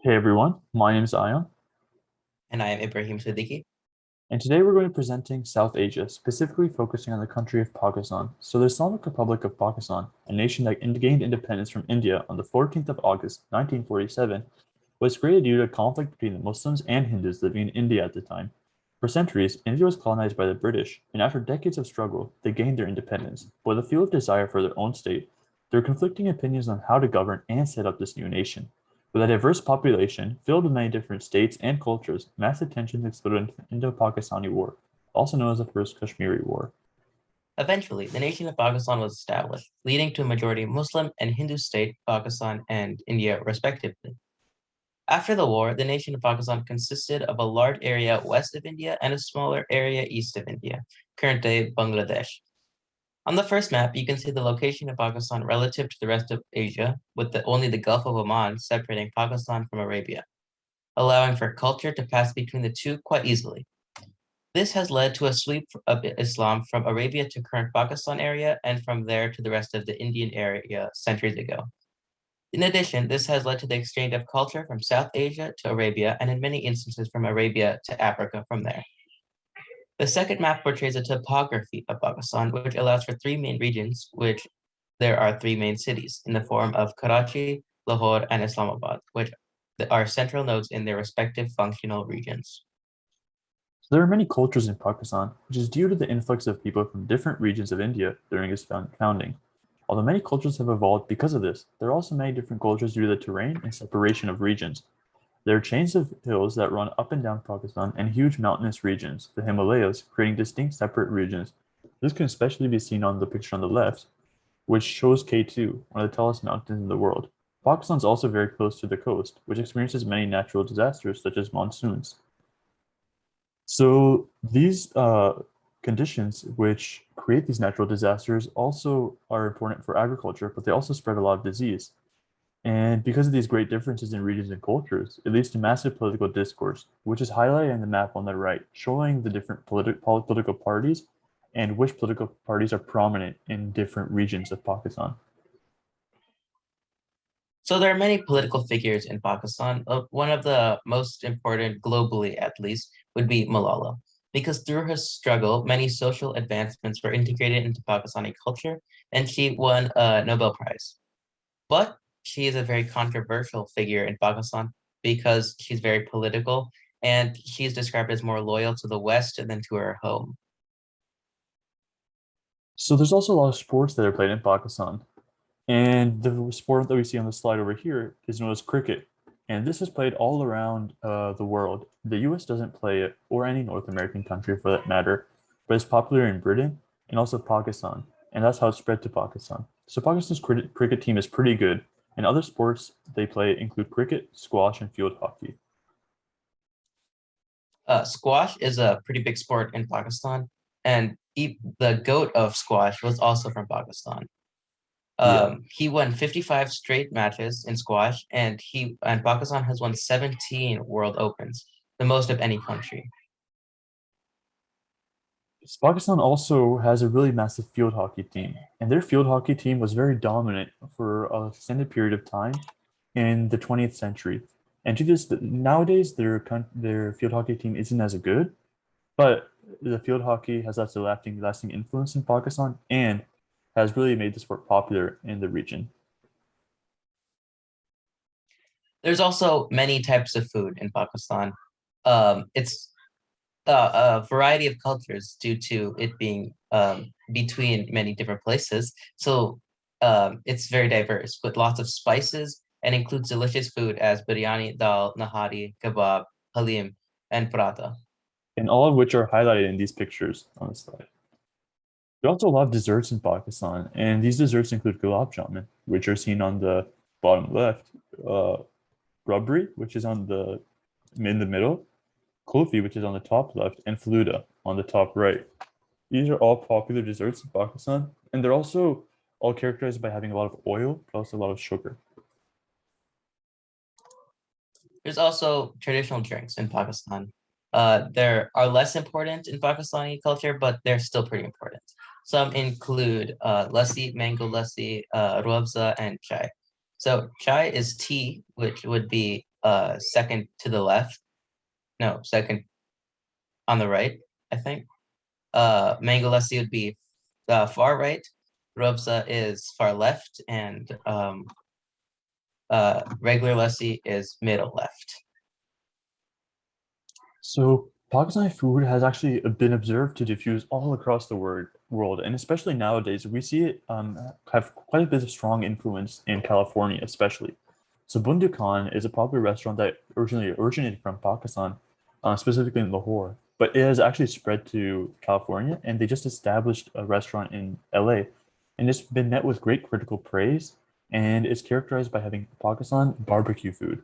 Hey everyone, my name is Ayan, And I am Ibrahim Siddiqui. and today we're going to be presenting South Asia, specifically focusing on the country of Pakistan. So the Islamic Republic of Pakistan, a nation that gained independence from India on the 14th of August, 1947, was created due to a conflict between the Muslims and Hindus living in India at the time. For centuries, India was colonized by the British, and after decades of struggle, they gained their independence. But with a field of desire for their own state, there were conflicting opinions on how to govern and set up this new nation. With a diverse population, filled with many different states and cultures, massive tensions exploded into the Indo-Pakistani War, also known as the First Kashmiri War. Eventually, the nation of Pakistan was established, leading to a majority Muslim and Hindu state, Pakistan and India, respectively. After the war, the nation of Pakistan consisted of a large area west of India and a smaller area east of India, current day Bangladesh. On the first map, you can see the location of Pakistan relative to the rest of Asia, with only the Gulf of Oman separating Pakistan from Arabia, allowing for culture to pass between the two quite easily. This has led to a sweep of Islam from Arabia to current Pakistan area and from there to the rest of the Indian area centuries ago. In addition, this has led to the exchange of culture from South Asia to Arabia and in many instances from Arabia to Africa from there. The second map portrays a topography of Pakistan, which allows for three main regions, which there are three main cities in the form of Karachi, Lahore, and Islamabad, which are central nodes in their respective functional regions. So there are many cultures in Pakistan, which is due to the influx of people from different regions of India during its founding. Although many cultures have evolved because of this, there are also many different cultures due to the terrain and separation of regions. There are chains of hills that run up and down Pakistan and huge mountainous regions, the Himalayas, creating distinct separate regions. This can especially be seen on the picture on the left, which shows K2, one of the tallest mountains in the world. Pakistan is also very close to the coast, which experiences many natural disasters such as monsoons. So these conditions which create these natural disasters also are important for agriculture, but they also spread a lot of disease. And because of these great differences in regions and cultures, it leads to massive political discourse, which is highlighted in the map on the right, showing the different political parties and which political parties are prominent in different regions of Pakistan. So there are many political figures in Pakistan. One of the most important globally, at least, would be Malala, because through her struggle, many social advancements were integrated into Pakistani culture, and she won a Nobel Prize. But she is a very controversial figure in Pakistan because she's very political, and she's described as more loyal to the West than to her home. So there's also a lot of sports that are played in Pakistan. And the sport that we see on the slide over here is known as cricket. And this is played all around the world. The US doesn't play it, or any North American country for that matter, but it's popular in Britain and also Pakistan. And that's how it spread to Pakistan. So Pakistan's cricket team is pretty good. And other sports they play include cricket, squash, and field hockey. Squash is a pretty big sport in Pakistan, and the goat of squash was also from Pakistan. Yeah. He won 55 straight matches in squash, and Pakistan has won 17 World Opens, the most of any country. Pakistan also has a really massive field hockey team, and their field hockey team was very dominant for an extended period of time in the 20th century. And to this, nowadays, their field hockey team isn't as good, but the field hockey has left a lasting influence in Pakistan and has really made the sport popular in the region. There's also many types of food in Pakistan. It's a variety of cultures due to it being between many different places. So it's very diverse with lots of spices and includes delicious food as biryani, dal, nahari, kebab, halim, and paratha. And all of which are highlighted in these pictures on the slide. There are also a lot of desserts in Pakistan, and these desserts include gulab jamun, which are seen on the bottom left, uh, rabri, which is on the in the middle, kulfi, which is on the top left, and faluda on the top right. These are all popular desserts in Pakistan, and they're also all characterized by having a lot of oil, but also a lot of sugar. There's also traditional drinks in Pakistan. There are less important in Pakistani culture, but they're still pretty important. Some include lassi, mango lassi, ruabza, and chai. So chai is tea, which would be second to the left. No, second on the right, I think. Mango lassi would be far right. Robza is far left, and regular lassi is middle left. So Pakistani food has actually been observed to diffuse all across the world, and especially nowadays, we see it have quite a bit of strong influence in California, especially. So Bundu Khan is a popular restaurant that originally originated from Pakistan, specifically in Lahore, but it has actually spread to California, and they just established a restaurant in LA, and it's been met with great critical praise, and it's characterized by having Pakistan barbecue food.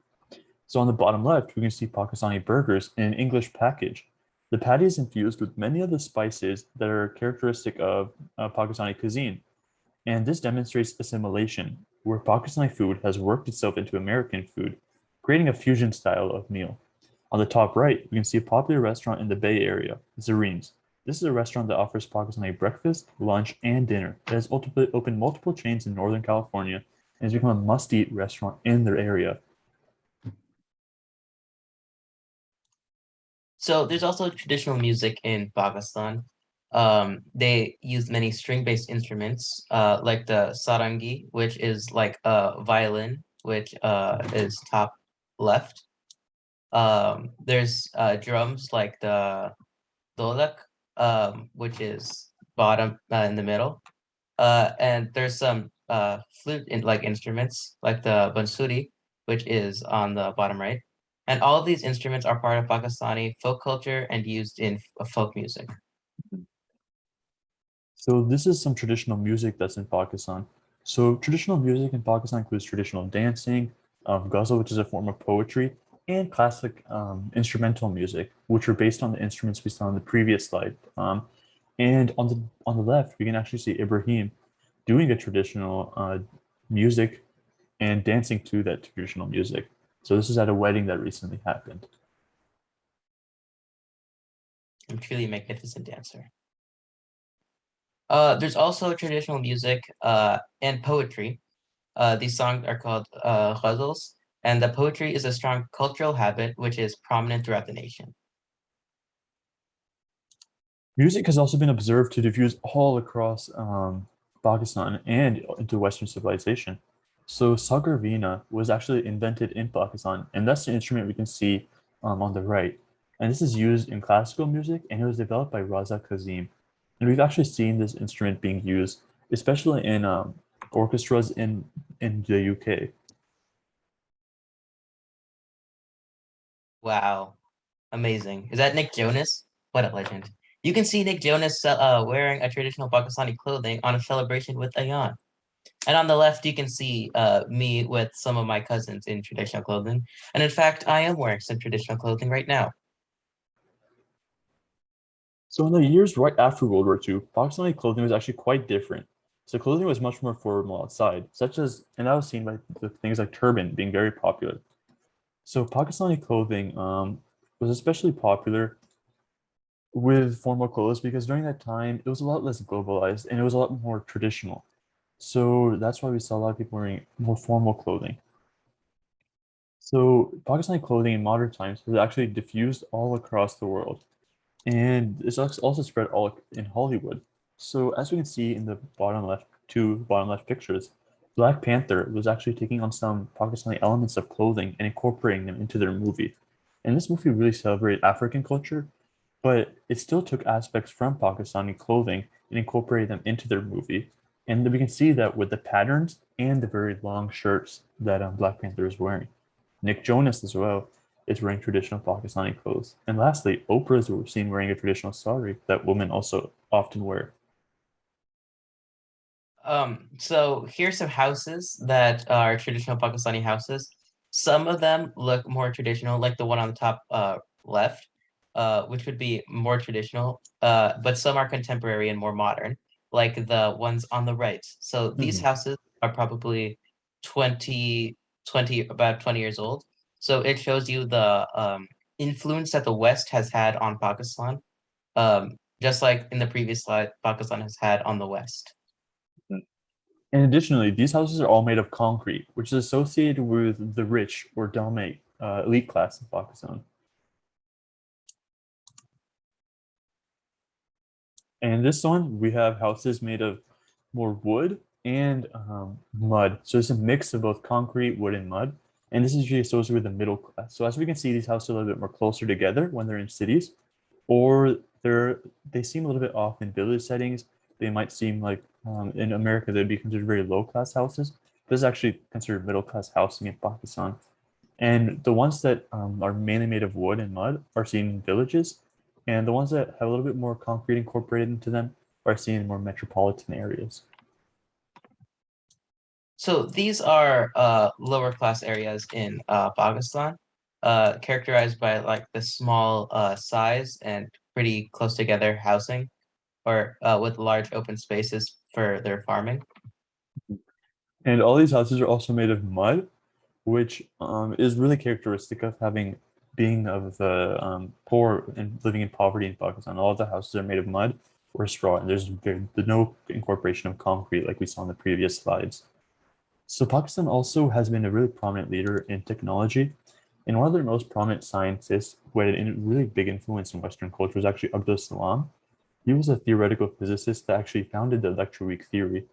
So on the bottom left, we can see Pakistani burgers in an English package. The patty is infused with many of the spices that are characteristic of Pakistani cuisine, and this demonstrates assimilation, where Pakistani food has worked itself into American food, creating a fusion style of meal. On the top right, we can see a popular restaurant in the Bay Area, Zareem's. This is a restaurant that offers Pakistani breakfast, lunch, and dinner. It has ultimately opened multiple chains in Northern California and has become a must-eat restaurant in their area. So there's also traditional music in Pakistan. They use many string-based instruments, like the sarangi, which is like a violin, which is top left. There's drums like the dholak, which is bottom in the middle. And there's some flute in like instruments like the bansuri, which is on the bottom right. And all of these instruments are part of Pakistani folk culture and used in folk music. So this is some traditional music that's in Pakistan. So traditional music in Pakistan includes traditional dancing, ghazal, which is a form of poetry, and classic instrumental music, which are based on the instruments we saw in the previous slide. And on the left, we can actually see Ibrahim doing a traditional music and dancing to that traditional music. So this is at a wedding that recently happened. I'm truly a magnificent dancer. There's also traditional music and poetry. These songs are called ghazals, and the poetry is a strong cultural habit which is prominent throughout the nation. Music has also been observed to diffuse all across Pakistan and into Western civilization. So Sagar Veena was actually invented in Pakistan, and that's the instrument we can see on the right. And this is used in classical music, and it was developed by Raza Kazim. And we've actually seen this instrument being used, especially in orchestras in the UK. Wow, amazing. Is that Nick Jonas? What a legend. You can see Nick Jonas wearing a traditional Pakistani clothing on a celebration with Ayan. And on the left, you can see me with some of my cousins in traditional clothing. And in fact, I am wearing some traditional clothing right now. So in the years right after World War II, Pakistani clothing was actually quite different. So clothing was much more formal outside, such as, and that was seen by the things like turban being very popular. So Pakistani clothing was especially popular with formal clothes because during that time it was a lot less globalized and it was a lot more traditional. So that's why we saw a lot of people wearing more formal clothing. So Pakistani clothing in modern times has actually diffused all across the world. And it's also spread all in Hollywood. So as we can see in the bottom left pictures, Black Panther was actually taking on some Pakistani elements of clothing and incorporating them into their movie. And this movie really celebrated African culture, but it still took aspects from Pakistani clothing and incorporated them into their movie. And then we can see that with the patterns and the very long shirts that Black Panther is wearing. Nick Jonas as well is wearing traditional Pakistani clothes. And lastly, Oprah is seen wearing a traditional sari that women also often wear. So here's some houses that are traditional Pakistani houses. Some of them look more traditional, like the one on the top left, which would be more traditional, but some are contemporary and more modern, like the ones on the right. So these Mhm. houses are probably 20, about 20 years old. So it shows you the influence that the West has had on Pakistan, just like in the previous slide, Pakistan has had on the West. And additionally, these houses are all made of concrete, which is associated with the rich or Dalmate elite class in Pakistan. And this one, we have houses made of more wood and mud. So it's a mix of both concrete, wood, and mud. And this is usually associated with the middle class. So as we can see, these houses are a little bit more closer together when they're in cities, or they seem a little bit off in village settings. They might seem like in America they'd be considered very low class houses. This is actually considered middle class housing in Pakistan. And the ones that are mainly made of wood and mud are seen in villages, and the ones that have a little bit more concrete incorporated into them are seen in more metropolitan areas. So these are lower class areas in Pakistan, characterized by like the small size and pretty close together housing, or with large open spaces for their farming. And all these houses are also made of mud, which is really characteristic of having being of the poor and living in poverty in Pakistan. All of the houses are made of mud or straw, and there's no incorporation of concrete like we saw in the previous slides. So Pakistan also has been a really prominent leader in technology, and one of their most prominent scientists who had a really big influence in Western culture was actually Abdul Salam. He was a theoretical physicist that actually founded the electroweak theory,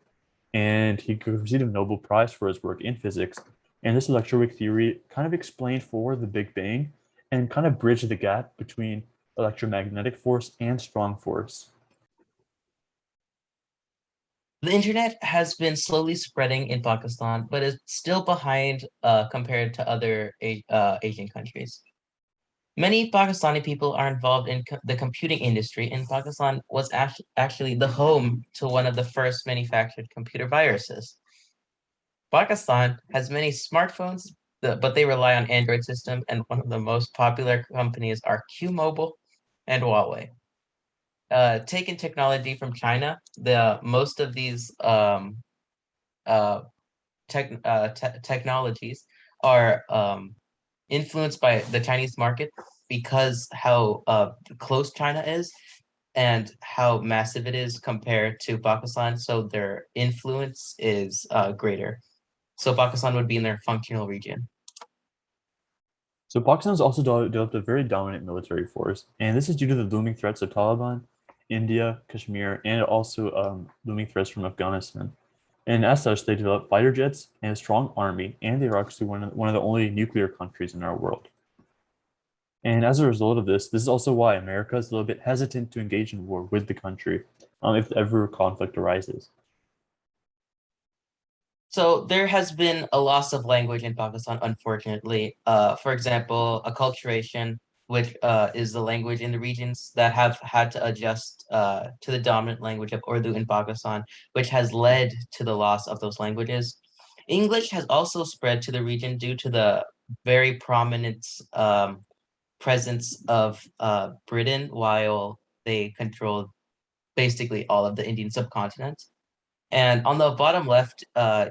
and he received a Nobel Prize for his work in physics. And this electroweak theory kind of explained for the Big Bang and kind of bridged the gap between electromagnetic force and strong force. The internet has been slowly spreading in Pakistan, but is still behind compared to other Asian countries. Many Pakistani people are involved in the computing industry, and Pakistan was actually the home to one of the first manufactured computer viruses. Pakistan has many smartphones, but they rely on Android system, and one of the most popular companies are Q Mobile and Huawei. Taking technology from China, the most of these uh, technologies are influenced by the Chinese market because how close China is and how massive it is compared to Pakistan. So their influence is greater. So Pakistan would be in their functional region. So Pakistan has also developed a very dominant military force, and this is due to the looming threats of Taliban, India, Kashmir, and also looming threats from Afghanistan. And as such, they developed fighter jets and a strong army, and they are actually one of the only nuclear countries in our world. And as a result of this is also why America is a little bit hesitant to engage in war with the country if ever conflict arises. So there has been a loss of language in Pakistan, unfortunately. For example, acculturation, which is the language in the regions that have had to adjust to the dominant language of Urdu in Pakistan, which has led to the loss of those languages. English has also spread to the region due to the very prominent presence of Britain while they controlled basically all of the Indian subcontinent. And on the bottom left,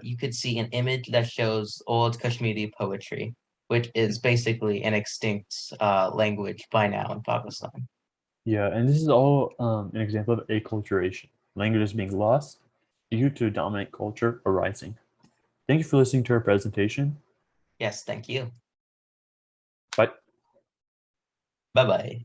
you could see an image that shows old Kashmiri poetry, which is basically an extinct language by now in Pakistan. Yeah, and this is all an example of acculturation, languages being lost due to dominant culture arising. Thank you for listening to our presentation. Yes, thank you. Bye. Bye-bye.